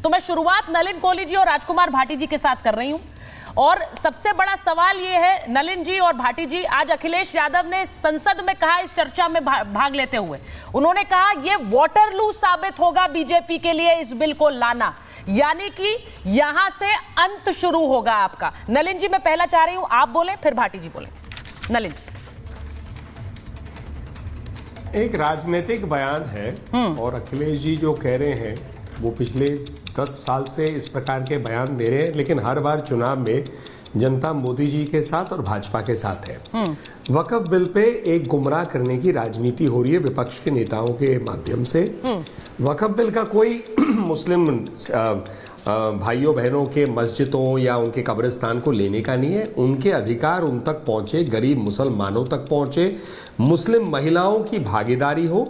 तो मैं शुरुआत नलिन कोहली जी और राजकुमार भाटी जी के साथ कर रही हूं और सबसे बड़ा सवाल यह है नलिन जी और भाटी जी, आज अखिलेश यादव ने संसद में कहा, इस चर्चा में भाग लेते हुए उन्होंने कहा यह वाटरलू साबित होगा बीजेपी के लिए इस बिल को लाना, यानी कि यहां से अंत शुरू होगा आपका। नलिन जी मैं पहला चाह रही हूं आप बोले फिर भाटी जी बोले। नलिन जी, एक राजनीतिक बयान है और अखिलेश जी जो कह रहे हैं वो पिछले 10 साल से इस प्रकार के बयान दे रहे हैं, लेकिन हर बार चुनाव में जनता मोदी जी के साथ और भाजपा के साथ है। वक्फ बिल पे एक गुमराह करने की राजनीति हो रही है विपक्ष के नेताओं के माध्यम से। वक्फ बिल का कोई मुस्लिम भाइयों बहनों के मस्जिदों या उनके कब्रिस्तान को लेने का नहीं है। उनके अधिकार उन तक पहुंचे, गरीब मुसलमानों तक पहुंचे, मुस्लिम महिलाओं की भागीदारी हो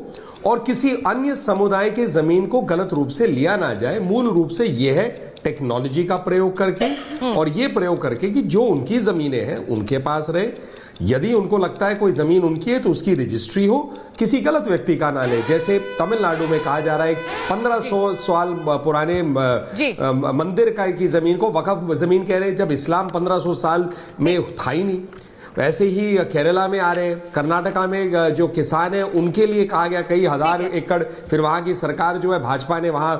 और किसी अन्य समुदाय के जमीन को गलत रूप से लिया ना जाए। मूल रूप से यह है टेक्नोलॉजी का प्रयोग करके और ये प्रयोग करके कि जो उनकी जमीनें हैं उनके पास रहे। यदि उनको लगता है कोई जमीन उनकी है तो उसकी रजिस्ट्री हो, किसी गलत व्यक्ति का ना ले। जैसे तमिलनाडु में कहा जा रहा है 1500 साल पुराने मंदिर का की जमीन को वक्फ जमीन कह रहे हैं, जब इस्लाम 1500 साल में था ही नहीं। वैसे ही केरला में आ रहे, कर्नाटका में जो किसान हैं उनके लिए कहा गया कई हजार एकड़। फिर वहां की सरकार जो है भाजपा ने वहां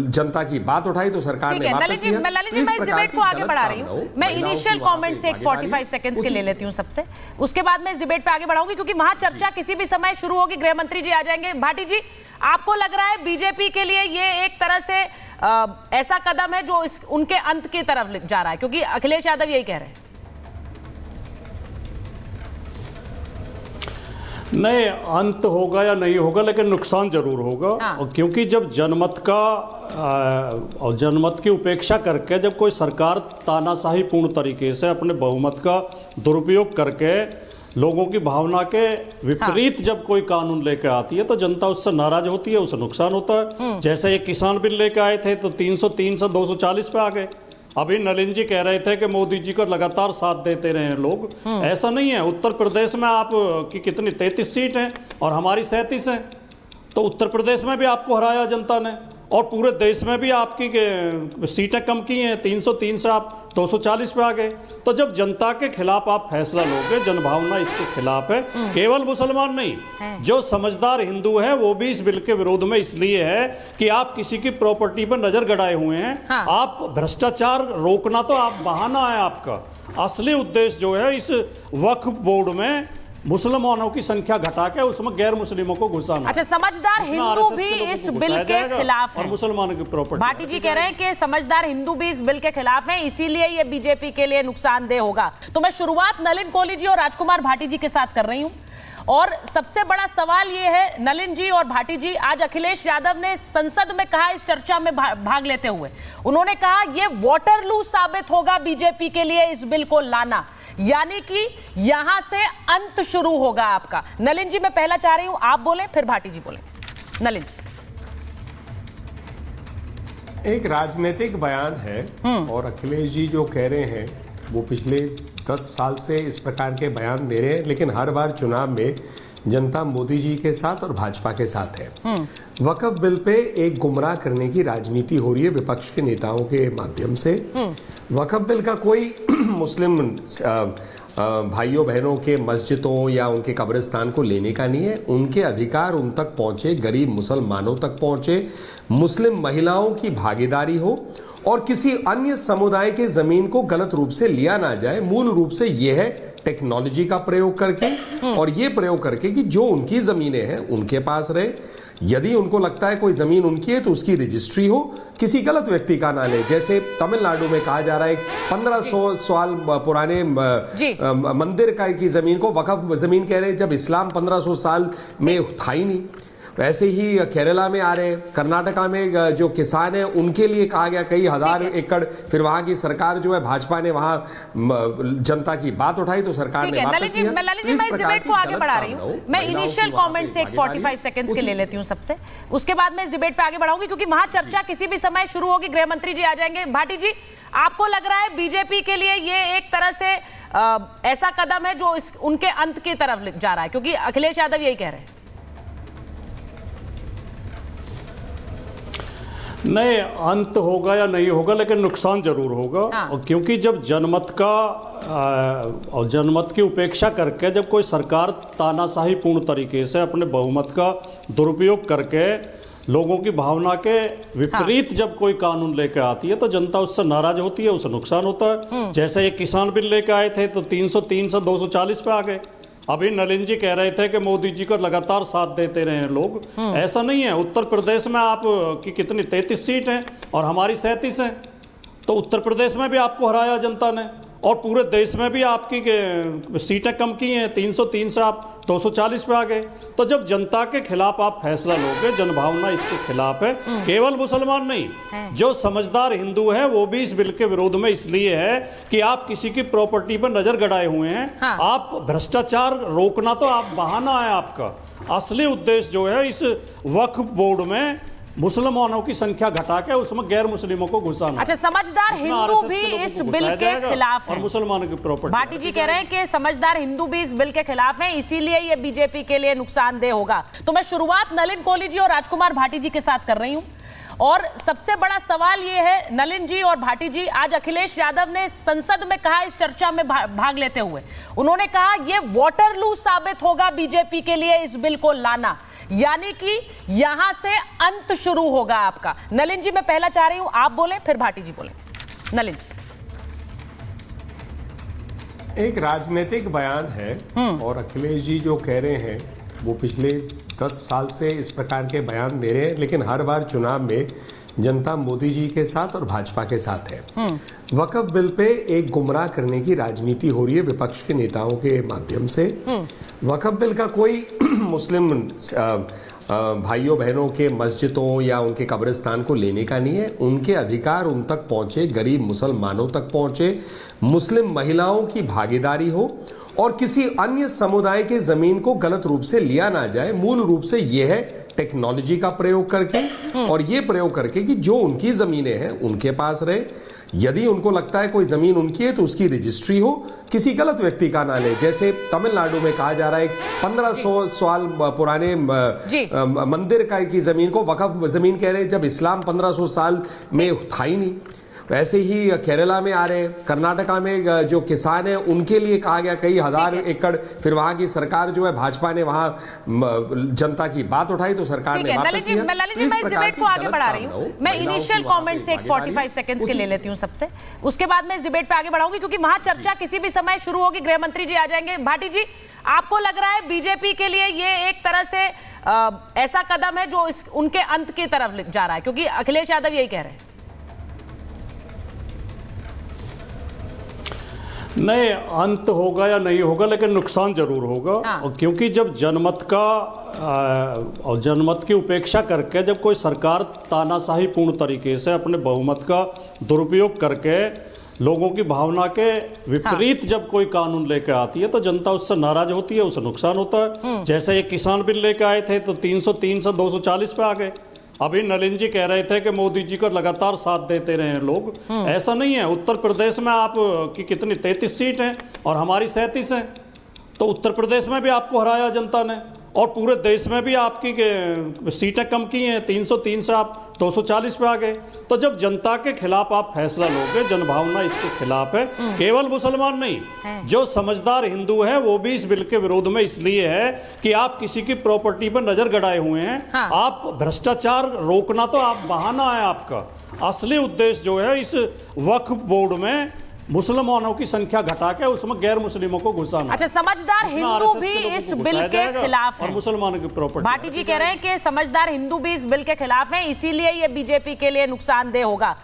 जनता की बात उठाई तो सरकार ने वापस लिया। मैं इस डिबेट को आगे बढ़ा रही हूं। मैं इनिशियल कमेंट्स एक 45 सेकंड्स के ले लेती हूं सबसे, उसके बाद मैं इस डिबेट पे आगे बढ़ाऊंगी क्योंकि वहां चर्चा किसी भी समय शुरू होगी। गृह मंत्री जी आ जाएंगे। भाटी जी, आपको लग रहा है बीजेपी के लिए ये एक तरह से ऐसा कदम है जो उनके अंत की तरफ जा रहा है, क्योंकि अखिलेश यादव यही कह रहे हैं? नहीं, अंत होगा या नहीं होगा लेकिन नुकसान जरूर होगा। हाँ। क्योंकि जब जनमत का और जनमत की उपेक्षा करके जब कोई सरकार तानाशाही पूर्ण तरीके से अपने बहुमत का दुरुपयोग करके लोगों की भावना के विपरीत हाँ। जब कोई कानून लेके आती है तो जनता उससे नाराज होती है, उससे नुकसान होता है। जैसे ये किसान बिल लेके आए थे तो 303 से 240 पे आ गए। अभी नलिन जी कह रहे थे कि मोदी जी को लगातार साथ देते रहे लोग। ऐसा नहीं है। उत्तर प्रदेश में आप की कितनी 33 सीट हैं और हमारी 37 हैं, तो उत्तर प्रदेश में भी आपको हराया जनता ने और पूरे देश में भी आपकी सीटें कम की हैं। 303 से आप 240 पे आ गए। तो जब जनता के खिलाफ आप फैसला लोगे, जनभावना इसके खिलाफ है। केवल मुसलमान नहीं, जो समझदार हिंदू है वो भी इस बिल के विरोध में इसलिए है कि आप किसी की प्रॉपर्टी पर नजर गड़ाए हुए हैं। हाँ। आप भ्रष्टाचार रोकना तो आप बहाना है आपका। असली उद्देश्य जो है इस वक्फ बोर्ड में मुसलमानों की संख्या घटा के उसमें गैर मुस्लिमों को घुसाना। अच्छा, समझदार हिंदू भी इस बिल के खिलाफ है। मुसलमानों की प्रॉपर्टी। भाटी जी कह रहे हैं कि समझदार हिंदू भी इस बिल के खिलाफ हैं, इसीलिए ये बीजेपी के लिए नुकसानदेह होगा। तो मैं शुरुआत नलिन कोहली जी और राजकुमार भाटी जी के साथ कर रही हूं और सबसे बड़ा सवाल यह है नलिन जी और भाटी जी, आज अखिलेश यादव ने संसद में कहा, इस चर्चा में भाग लेते हुए उन्होंने कहा यह वाटरलू साबित होगा बीजेपी के लिए इस बिल को लाना, यानी कि यहां से अंत शुरू होगा आपका। नलिन जी मैं पहला चाह रही हूं आप बोले फिर भाटी जी बोले। नलिन जी, एक राजनीतिक बयान है और अखिलेश जी जो कह रहे हैं वो पिछले 10 साल से इस प्रकार के बयान दे रहे हैं, लेकिन हर बार चुनाव में जनता मोदी जी के साथ और भाजपा के साथ है। वक्फ बिल पे एक गुमराह करने की राजनीति हो रही है विपक्ष के नेताओं के माध्यम से। वक्फ बिल का कोई मुस्लिम भाइयों बहनों के मस्जिदों या उनके कब्रिस्तान को लेने का नहीं है। उनके अधिकार उन तक पहुंचे, गरीब मुसलमानों तक पहुंचे, मुस्लिम महिलाओं की भागीदारी हो और किसी अन्य समुदाय के जमीन को गलत रूप से लिया ना जाए। मूल रूप से यह है टेक्नोलॉजी का प्रयोग करके और ये प्रयोग करके कि जो उनकी जमीनें हैं उनके पास रहे। यदि उनको लगता है कोई जमीन उनकी है तो उसकी रजिस्ट्री हो, किसी गलत व्यक्ति का ना ले। जैसे तमिलनाडु में कहा जा रहा है 1500 साल पुराने मंदिर का की जमीन को वक्फ जमीन कह रहे हैं, जब इस्लाम 1500 साल में था ही नहीं। वैसे ही केरला में आ रहे, कर्नाटका में जो किसान हैं उनके लिए कहा गया कई हजार एकड़। फिर वहां की सरकार जो है भाजपा ने वहां जनता की बात उठाई तो सरकार ने वापस लिया। मैं इस डिबेट को आगे बढ़ा रही हूं। मैं इनिशियल कमेंट्स एक 45 सेकंड्स के ले लेती हूं सबसे, उसके बाद मैं इस डिबेट पे आगे बढ़ाऊंगी क्योंकि वहां चर्चा किसी भी समय शुरू होगी। गृह मंत्री जी आ जाएंगे। भाटी जी, आपको लग रहा है बीजेपी के लिए ये एक तरह से ऐसा कदम है जो उनके अंत की तरफ जा रहा है, क्योंकि अखिलेश यादव यही कह रहे हैं? नहीं, अंत होगा या नहीं होगा, लेकिन नुकसान जरूर होगा। और क्योंकि जब जनमत का और जनमत की उपेक्षा करके जब कोई सरकार तानाशाही पूर्ण तरीके से अपने बहुमत का दुरुपयोग करके लोगों की भावना के विपरीत जब कोई कानून लेकर आती है तो जनता उससे नाराज होती है, उससे नुकसान होता है। जैसे ये किसान बिल लेकर आए थे तो 303 से 240 पे आ गए। अभी नलिन जी कह रहे थे कि मोदी जी को लगातार साथ देते रहे हैं लोग। ऐसा नहीं है। उत्तर प्रदेश में आप की कितनी 33 सीट हैं और हमारी 37 हैं, तो उत्तर प्रदेश में भी आपको हराया जनता ने और पूरे देश में भी आपकी सीटें कम की हैं। 303 से आप 240 पे आ गए। तो जब जनता के खिलाफ आप फैसला लोगे, जनभावना इसके खिलाफ है। केवल मुसलमान नहीं, जो समझदार हिंदू है वो भी इस बिल के विरोध में इसलिए है कि आप किसी की प्रॉपर्टी पर नजर गड़ाए हुए हैं। आप भ्रष्टाचार रोकना तो आप बहाना है आपका। असली उद्देश्य जो है इस वक्फ बोर्ड में मुसलमानों की संख्या घटा के उसमें गैर मुस्लिमों को घुसाना। अच्छा, समझदार हिंदू भी इस बिल के खिलाफ और हैं। मुसलमानों की प्रॉपर्टी। भाटी जी कह रहे हैं कि समझदार हिंदू भी इस बिल के खिलाफ हैं, इसीलिए ये बीजेपी के लिए नुकसानदेह होगा। तो मैं शुरुआत नलिन कोहली जी और राजकुमार भाटी जी के साथ कर रही हूं और सबसे बड़ा सवाल ये है नलिन जी और भाटी जी, आज अखिलेश यादव ने संसद में कहा, इस चर्चा में भाग लेते हुए उन्होंने कहा ये वाटरलू साबित होगा बीजेपी के लिए इस बिल को लाना, यानी कि यहां से अंत शुरू होगा आपका। नलिन जी मैं पहला चाह रही हूं आप बोले, फिर भाटी जी बोले। नलिन एक राजनीतिक बयान है और अखिलेश जी जो कह रहे हैं वो पिछले 10 साल से इस प्रकार के बयान दे रहे हैं, लेकिन हर बार चुनाव में जनता मोदी जी के साथ और भाजपा के साथ है। वक्फ बिल पे एक गुमराह करने की राजनीति हो रही है विपक्ष के नेताओं के माध्यम से। वक्फ बिल का कोई मुस्लिम भाइयों बहनों के मस्जिदों या उनके कब्रिस्तान को लेने का नहीं है। उनके अधिकार उन तक पहुंचे, गरीब मुसलमानों तक पहुंचे, मुस्लिम महिलाओं की भागीदारी हो और किसी अन्य समुदाय के जमीन को गलत रूप से लिया ना जाए। मूल रूप से यह है टेक्नोलॉजी का प्रयोग करके और ये प्रयोग करके कि जो उनकी जमीनें हैं उनके पास रहे। यदि उनको लगता है कोई जमीन उनकी है तो उसकी रजिस्ट्री हो, किसी गलत व्यक्ति का ना ले। जैसे तमिलनाडु में कहा जा रहा है 1500 साल पुराने मंदिर का की जमीन को वक्फ जमीन कह रहे हैं, जब इस्लाम 1500 साल में था ही नहीं। वैसे ही केरला में आ रहे हैं, कर्नाटका में जो किसान हैं उनके लिए कहा गया कई हजार एकड़। फिर वहां की सरकार जो है भाजपा ने वहां जनता की बात उठाई तो सरकार ने वापस लिया। मैं इस डिबेट को आगे बढ़ा रही हूं। मैं इनिशियल कमेंट से 45 सेकंड्स के ले लेती हूं सबसे, उसके बाद मैं इस डिबेट पे आगे बढ़ाऊंगी क्योंकि वहां चर्चा किसी भी समय शुरू होगी। गृह मंत्री जी आ जाएंगे। भाटी जी, आपको लग रहा है बीजेपी के लिए ये एक तरह से ऐसा कदम है जो उनके अंत की तरफ जा रहा है, क्योंकि अखिलेश यादव यही कह रहे हैं? नहीं, अंत होगा या नहीं होगा, लेकिन नुकसान जरूर होगा। और क्योंकि जब जनमत का और जनमत की उपेक्षा करके जब कोई सरकार तानाशाही पूर्ण तरीके से अपने बहुमत का दुरुपयोग करके लोगों की भावना के विपरीत जब कोई कानून लेकर आती है तो जनता उससे नाराज होती है, उससे नुकसान होता है। जैसे ये किसान बिल लेकर आए थे तो 303 से 240 पे आ गए। अभी नलिन जी कह रहे थे कि मोदी जी को लगातार साथ देते रहे हैं लोग। ऐसा नहीं है। उत्तर प्रदेश में आप की कितनी 33 सीट हैं और हमारी 37 हैं, तो उत्तर प्रदेश में भी आपको हराया जनता ने और पूरे देश में भी आपकी सीटें कम की हैं। 303 से आप 240 पे आ गए। तो जब जनता के खिलाफ आप फैसला लोगे, जनभावना इसके खिलाफ है। केवल मुसलमान नहीं, जो समझदार हिंदू है वो भी इस बिल के विरोध में इसलिए है कि आप किसी की प्रॉपर्टी पर नजर गड़ाए हुए हैं। आप भ्रष्टाचार रोकना तो आप बहाना है आपका। असली उद्देश्य जो है इस वक्फ बोर्ड में मुसलमानों की संख्या घटा के उसमें गैर मुस्लिमों को घुसाना। अच्छा, समझदार हिंदू भी इस बिल के खिलाफ हैं और मुसलमानों की प्रॉपर्टी। भाटी जी कह रहे हैं कि समझदार हिंदू भी इस बिल के खिलाफ हैं, इसीलिए ये बीजेपी के लिए नुकसानदेह होगा।